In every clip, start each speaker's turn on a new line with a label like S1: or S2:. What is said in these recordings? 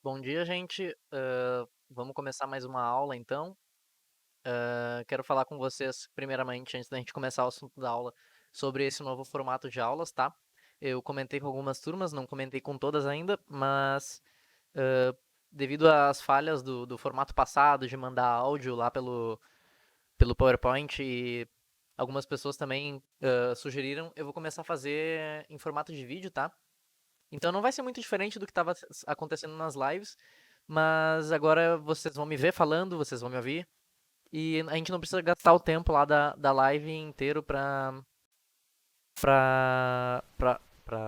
S1: Bom dia, gente. Vamos começar mais uma aula, então. Quero falar com vocês, primeiramente, antes da gente começar o assunto da aula, sobre esse novo formato de aulas, tá? Eu comentei com algumas turmas, não comentei com todas ainda, mas uh, devido às falhas do formato passado, de mandar áudio lá pelo PowerPoint e algumas pessoas também sugeriram, eu vou começar a fazer em formato de vídeo, tá? Então não vai ser muito diferente do que estava acontecendo nas lives, mas agora vocês vão me ver falando, vocês vão me ouvir, e a gente não precisa gastar o tempo lá da live inteiro pra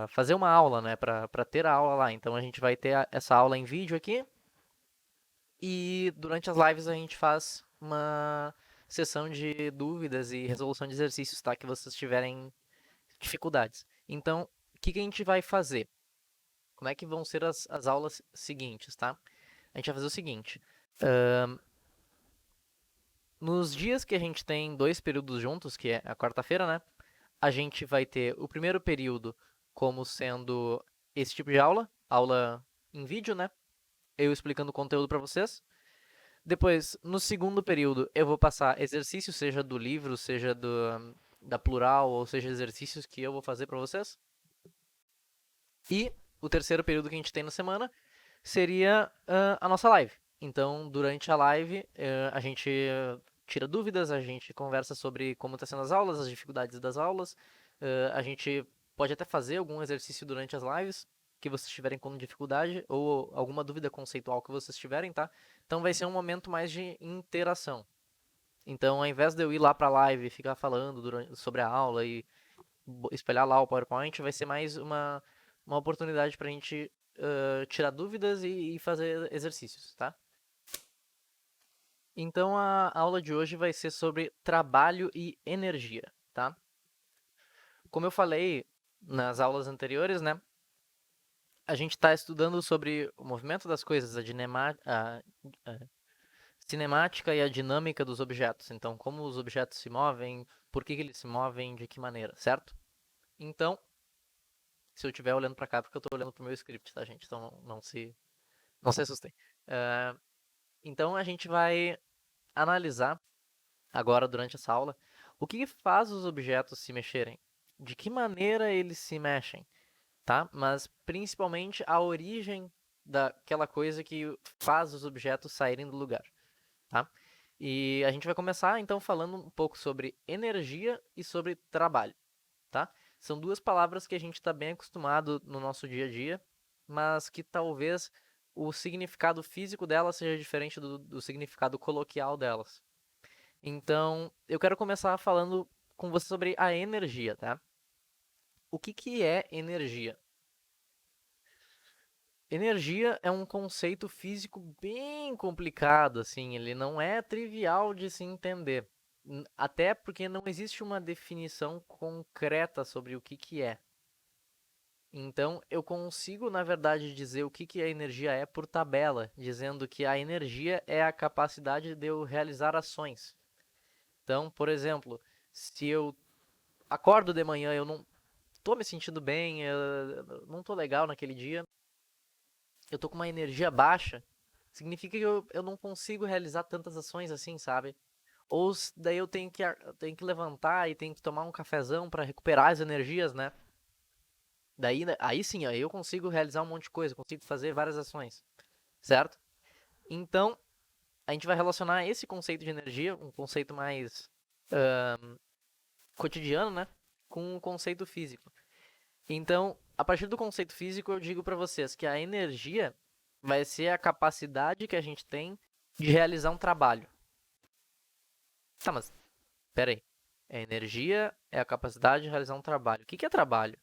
S1: fazer uma aula, né? Pra ter a aula lá. Então a gente vai ter essa aula em vídeo aqui, e durante as lives a gente faz uma sessão de dúvidas e resolução de exercícios, tá? Que vocês tiverem dificuldades. Então, o que que a gente vai fazer? Como é que vão ser as aulas seguintes, tá? A gente vai fazer o seguinte. Nos dias que a gente tem dois períodos juntos, que é a quarta-feira, né? A gente vai ter o primeiro período como sendo esse tipo de aula, aula em vídeo, né? Eu explicando o conteúdo para vocês. Depois, no segundo período, eu vou passar exercícios, seja do livro, seja da plural, ou seja, exercícios que eu vou fazer para vocês. E o terceiro período que a gente tem na semana seria a nossa live. Então, durante a live, a gente tira dúvidas, a gente conversa sobre como está sendo as aulas, as dificuldades das aulas. A gente pode até fazer algum exercício durante as lives que vocês tiverem com dificuldade ou alguma dúvida conceitual que vocês tiverem, tá? Então vai ser um momento mais de interação. Então, ao invés de eu ir lá para a live e ficar falando sobre a aula e espelhar lá o PowerPoint, vai ser mais uma oportunidade para a gente tirar dúvidas e fazer exercícios, tá? Então a aula de hoje vai ser sobre trabalho e energia, tá? Como eu falei nas aulas anteriores, né? A gente está estudando sobre o movimento das coisas, a cinemática e a dinâmica dos objetos. Então, como os objetos se movem, por que eles se movem, de que maneira, certo? Então, se eu estiver olhando para cá, é porque eu estou olhando para o meu script, tá, gente? Então não se assustem. Uh, então a gente vai analisar agora durante essa aula o que faz os objetos se mexerem, de que maneira eles se mexem, tá? Mas principalmente a origem daquela coisa que faz os objetos saírem do lugar, tá? E a gente vai começar então falando um pouco sobre energia e sobre trabalho, tá? São duas palavras que a gente está bem acostumado no nosso dia a dia, mas que talvez o significado físico delas seja diferente do significado coloquial delas. Então, eu quero começar falando com você sobre a energia, tá? O que que é energia? Energia é um conceito físico bem complicado, assim, ele não é trivial de se entender. Até porque não existe uma definição concreta sobre o que que é. Então, eu consigo, na verdade, dizer o que que a energia é por tabela, dizendo que a energia é a capacidade de eu realizar ações. Então, por exemplo, se eu acordo de manhã, eu não tô me sentindo bem, eu não tô legal naquele dia, eu tô com uma energia baixa, significa que eu não consigo realizar tantas ações assim, sabe? Ou daí eu tenho que levantar e tenho que tomar um cafezão para recuperar as energias, né? Daí, aí sim, ó, eu consigo realizar um monte de coisa, consigo fazer várias ações, certo? Então, a gente vai relacionar esse conceito de energia, um conceito mais cotidiano, né? Com o conceito físico. Então, a partir do conceito físico, eu digo para vocês que a energia vai ser a capacidade que a gente tem de realizar um trabalho. Tá, mas pera aí. A energia é a capacidade de realizar um trabalho. O que que é trabalho?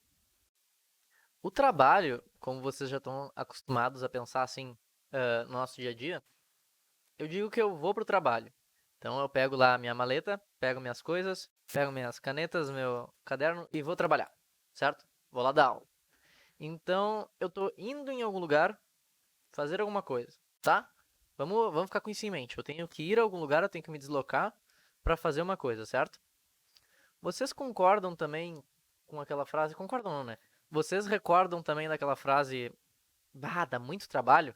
S1: O trabalho, como vocês já estão acostumados a pensar assim no nosso dia a dia, eu digo que eu vou pro trabalho. Então eu pego lá minha maleta, pego minhas coisas, pego minhas canetas, meu caderno e vou trabalhar, certo? Vou lá dar aula. Então eu tô indo em algum lugar fazer alguma coisa, tá? Vamos ficar com isso em mente. Eu tenho que ir a algum lugar, eu tenho que me deslocar para fazer uma coisa, certo? Vocês concordam também com aquela frase? Concordam não, né? Vocês recordam também daquela frase, bah, dá muito trabalho?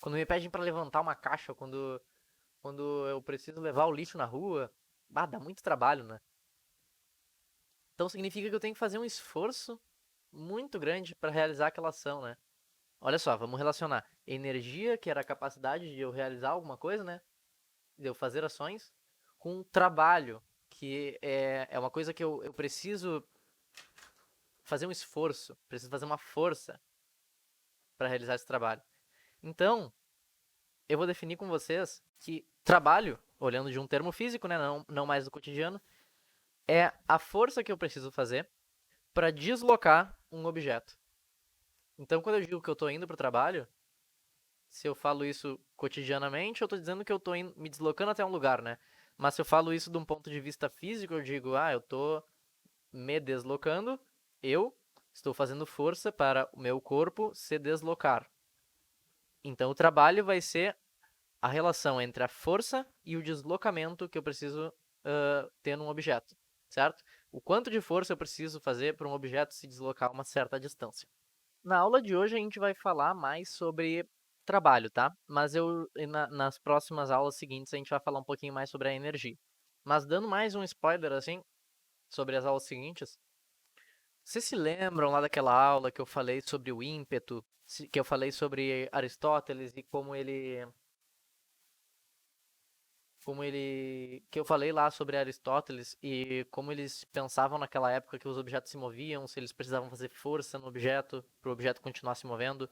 S1: Quando me pedem para levantar uma caixa, quando eu preciso levar o lixo na rua, dá muito trabalho, né? Então significa que eu tenho que fazer um esforço muito grande para realizar aquela ação, né? Olha só, vamos relacionar energia, que era a capacidade de eu realizar alguma coisa, né? De eu fazer ações, com trabalho, que é uma coisa que eu preciso fazer um esforço, preciso fazer uma força para realizar esse trabalho. Então, eu vou definir com vocês que trabalho, olhando de um termo físico, né, não mais do cotidiano, é a força que eu preciso fazer para deslocar um objeto. Então, quando eu digo que eu estou indo para o trabalho, se eu falo isso cotidianamente, eu estou dizendo que eu estou me deslocando até um lugar, né? Mas se eu falo isso de um ponto de vista físico, eu digo, eu estou me deslocando, eu estou fazendo força para o meu corpo se deslocar. Então, o trabalho vai ser a relação entre a força e o deslocamento que eu preciso ter num objeto, certo? O quanto de força eu preciso fazer para um objeto se deslocar uma certa distância. Na aula de hoje a gente vai falar mais sobre trabalho, tá? Mas nas próximas aulas seguintes a gente vai falar um pouquinho mais sobre a energia. Mas dando mais um spoiler assim sobre as aulas seguintes, vocês se lembram lá daquela aula que eu falei sobre o ímpeto, que eu falei sobre Aristóteles e que eu falei lá sobre Aristóteles e como eles pensavam naquela época que os objetos se moviam, se eles precisavam fazer força no objeto para o objeto continuar se movendo,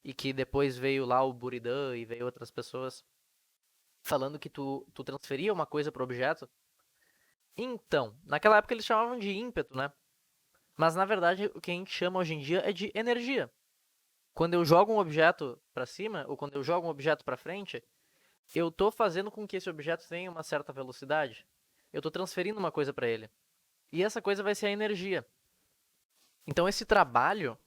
S1: e que depois veio lá o Buridan e veio outras pessoas falando que tu transferia uma coisa para o objeto. Então, naquela época eles chamavam de ímpeto, né? Mas na verdade o que a gente chama hoje em dia é de energia. Quando eu jogo um objeto para cima ou quando eu jogo um objeto para frente, eu estou fazendo com que esse objeto tenha uma certa velocidade. Eu estou transferindo uma coisa para ele. E essa coisa vai ser a energia. Então esse trabalho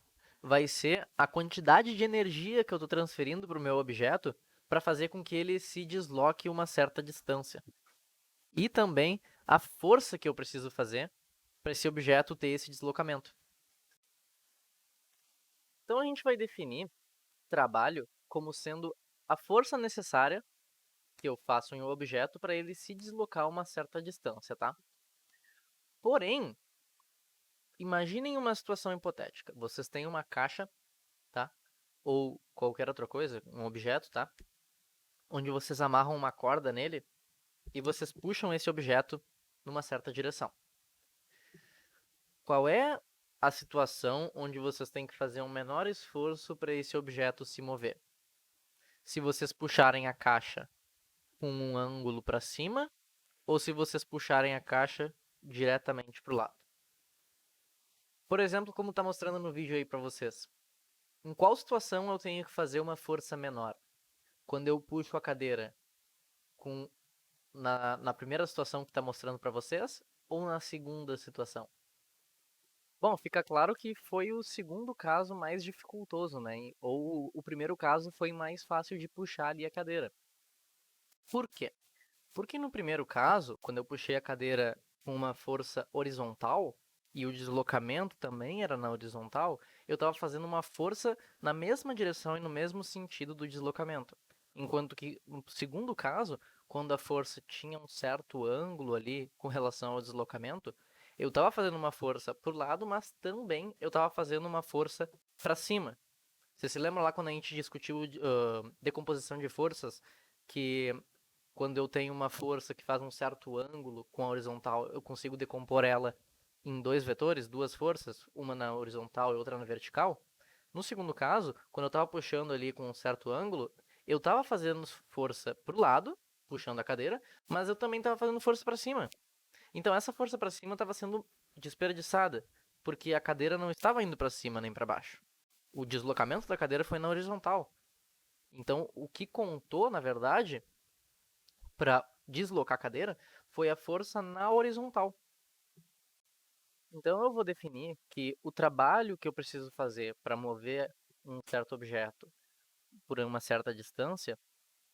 S1: vai ser a quantidade de energia que eu estou transferindo para o meu objeto para fazer com que ele se desloque uma certa distância. E também a força que eu preciso fazer para esse objeto ter esse deslocamento. Então a gente vai definir trabalho como sendo a força necessária que eu faço em um objeto para ele se deslocar uma certa distância, tá? Porém, imaginem uma situação hipotética. Vocês têm uma caixa, tá? Ou qualquer outra coisa, um objeto, tá? Onde vocês amarram uma corda nele e vocês puxam esse objeto numa certa direção. Qual é a situação onde vocês têm que fazer um menor esforço para esse objeto se mover? Se vocês puxarem a caixa com um ângulo para cima ou se vocês puxarem a caixa diretamente para o lado. Por exemplo, como está mostrando no vídeo aí para vocês. Em qual situação eu tenho que fazer uma força menor? Quando eu puxo a cadeira com na primeira situação que está mostrando para vocês ou na segunda situação? Bom, fica claro que foi o segundo caso mais dificultoso, né? Ou o primeiro caso foi mais fácil de puxar ali a cadeira. Por quê? Porque no primeiro caso, quando eu puxei a cadeira com uma força horizontal, e o deslocamento também era na horizontal, eu estava fazendo uma força na mesma direção e no mesmo sentido do deslocamento. Enquanto que no segundo caso, quando a força tinha um certo ângulo ali com relação ao deslocamento, eu estava fazendo uma força para o lado, mas também eu estava fazendo uma força para cima. Você se lembra lá quando a gente discutiu decomposição de forças, que quando eu tenho uma força que faz um certo ângulo com a horizontal, eu consigo decompor ela em dois vetores, duas forças, uma na horizontal e outra na vertical? No segundo caso, quando eu estava puxando ali com um certo ângulo, eu estava fazendo força para o lado, puxando a cadeira, mas eu também estava fazendo força para cima. Então essa força para cima estava sendo desperdiçada, porque a cadeira não estava indo para cima nem para baixo. O deslocamento da cadeira foi na horizontal. Então o que contou, na verdade, para deslocar a cadeira foi a força na horizontal. Então eu vou definir que o trabalho que eu preciso fazer para mover um certo objeto por uma certa distância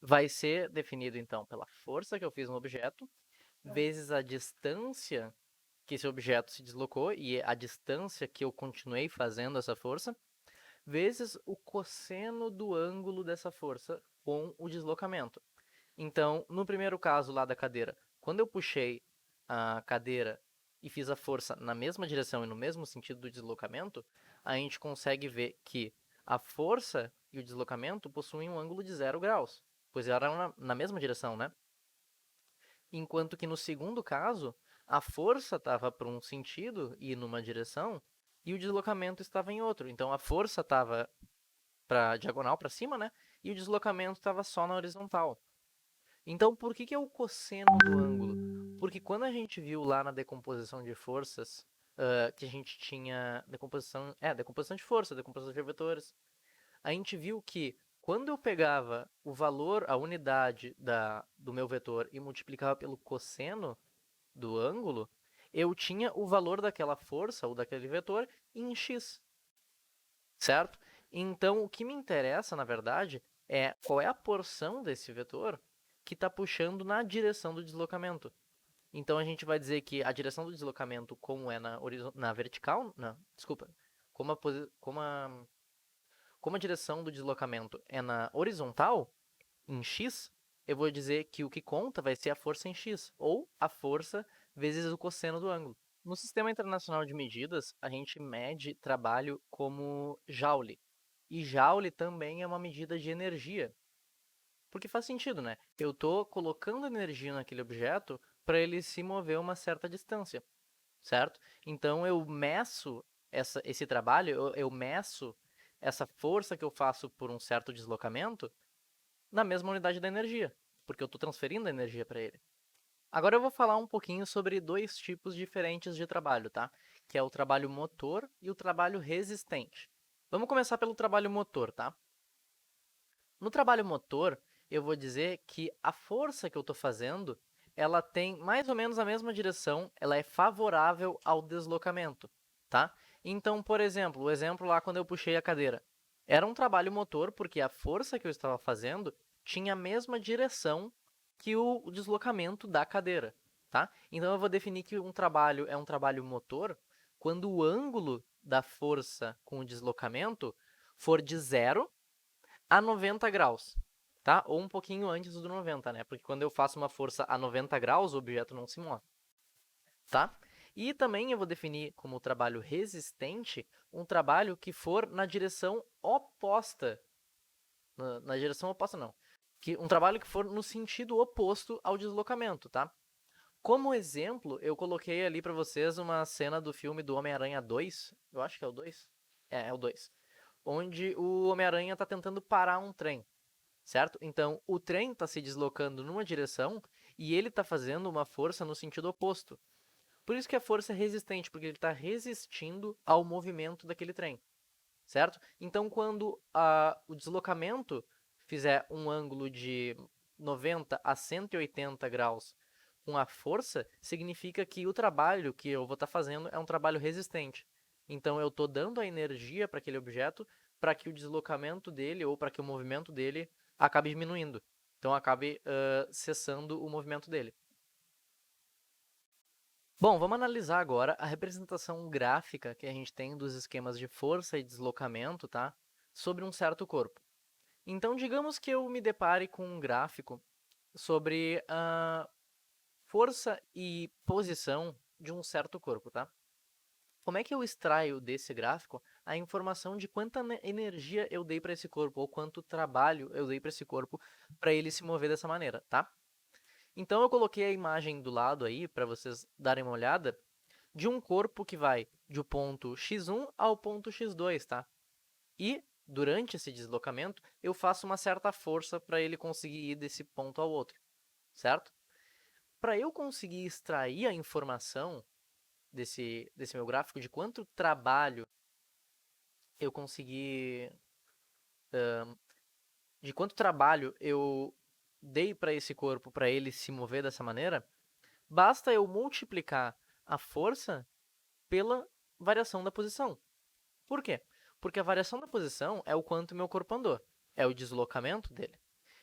S1: vai ser definido então pela força que eu fiz no objeto vezes a distância que esse objeto se deslocou e a distância que eu continuei fazendo essa força vezes o cosseno do ângulo dessa força com o deslocamento. Então, no primeiro caso lá da cadeira, quando eu puxei a cadeira e fiz a força na mesma direção e no mesmo sentido do deslocamento, a gente consegue ver que a força e o deslocamento possuem um ângulo de 0 graus, pois eram na mesma direção, né? Enquanto que no segundo caso, a força estava para um sentido e numa direção, e o deslocamento estava em outro. Então, a força estava para diagonal, para cima, né? E o deslocamento estava só na horizontal. Então, por que é o cosseno do ângulo? Porque quando a gente viu lá na decomposição de forças, que a gente tinha decomposição de força, decomposição de vetores, a gente viu que quando eu pegava o valor, a unidade do meu vetor e multiplicava pelo cosseno do ângulo, eu tinha o valor daquela força ou daquele vetor em x, certo? Então, o que me interessa, na verdade, é qual é a porção desse vetor que está puxando na direção do deslocamento. Então, a gente vai dizer que a direção do deslocamento, como é na vertical, não, desculpa, como a direção do deslocamento é na horizontal, em x, eu vou dizer que o que conta vai ser a força em x, ou a força vezes o cosseno do ângulo. No Sistema Internacional de Medidas, a gente mede trabalho como joule. E joule também é uma medida de energia. Porque faz sentido, né? Eu estou colocando energia naquele objeto para ele se mover uma certa distância, certo? Então eu meço esse trabalho, eu meço essa força que eu faço por um certo deslocamento na mesma unidade da energia, porque eu estou transferindo a energia para ele. Agora eu vou falar um pouquinho sobre dois tipos diferentes de trabalho, tá? Que é o trabalho motor e o trabalho resistente. Vamos começar pelo trabalho motor, tá? No trabalho motor, eu vou dizer que a força que eu estou fazendo, ela tem mais ou menos a mesma direção, ela é favorável ao deslocamento, tá? Então, por exemplo, o exemplo lá quando eu puxei a cadeira. Era um trabalho motor porque a força que eu estava fazendo tinha a mesma direção que o deslocamento da cadeira, tá? Então, eu vou definir que um trabalho é um trabalho motor quando o ângulo da força com o deslocamento for de 0 a 90 graus, tá? Ou um pouquinho antes do 90, né? Porque quando eu faço uma força a 90 graus, o objeto não se move, tá? E também eu vou definir como trabalho resistente um trabalho que for na direção oposta. Na direção oposta, não. Um trabalho que for no sentido oposto ao deslocamento, tá? Como exemplo, eu coloquei ali para vocês uma cena do filme do Homem-Aranha 2. Eu acho que é o 2. É o 2. Onde o Homem-Aranha está tentando parar um trem, certo? Então, o trem está se deslocando numa direção e ele está fazendo uma força no sentido oposto. Por isso que a força é resistente, porque ele está resistindo ao movimento daquele trem, certo? Então, quando o deslocamento fizer um ângulo de 90 a 180 graus com a força, significa que o trabalho que eu vou estar fazendo é um trabalho resistente. Então, eu estou dando a energia para aquele objeto para que o deslocamento dele ou para que o movimento dele acabe diminuindo. Então, acabe cessando o movimento dele. Bom, vamos analisar agora a representação gráfica que a gente tem dos esquemas de força e deslocamento, tá? Sobre um certo corpo. Então, digamos que eu me depare com um gráfico sobre a força e posição de um certo corpo, tá? Como é que eu extraio desse gráfico a informação de quanta energia eu dei para esse corpo ou quanto trabalho eu dei para esse corpo para ele se mover dessa maneira, tá? Então eu coloquei a imagem do lado aí para vocês darem uma olhada de um corpo que vai do ponto x1 ao ponto x2, tá? E durante esse deslocamento eu faço uma certa força para ele conseguir ir desse ponto ao outro, certo? Para eu conseguir extrair a informação desse meu gráfico de quanto trabalho eu consegui, de quanto trabalho eu dei para esse corpo para ele se mover dessa maneira, basta eu multiplicar a força pela variação da posição. Por quê? Porque a variação da posição é o quanto meu corpo andou, é o deslocamento dele.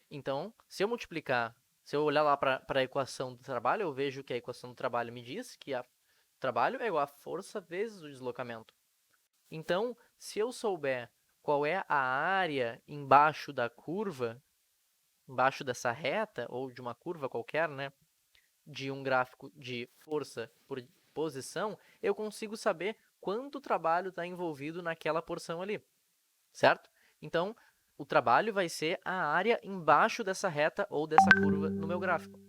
S1: Então, se eu olhar lá para a equação do trabalho, eu vejo que a equação do trabalho me diz que o trabalho é igual a força vezes o deslocamento. Então, se eu souber qual é a área embaixo da curva, embaixo dessa reta, ou de uma curva qualquer, né, de um gráfico de força por posição, eu consigo saber quanto trabalho está envolvido naquela porção ali, certo? Então, o trabalho vai ser a área embaixo dessa reta ou dessa curva no meu gráfico.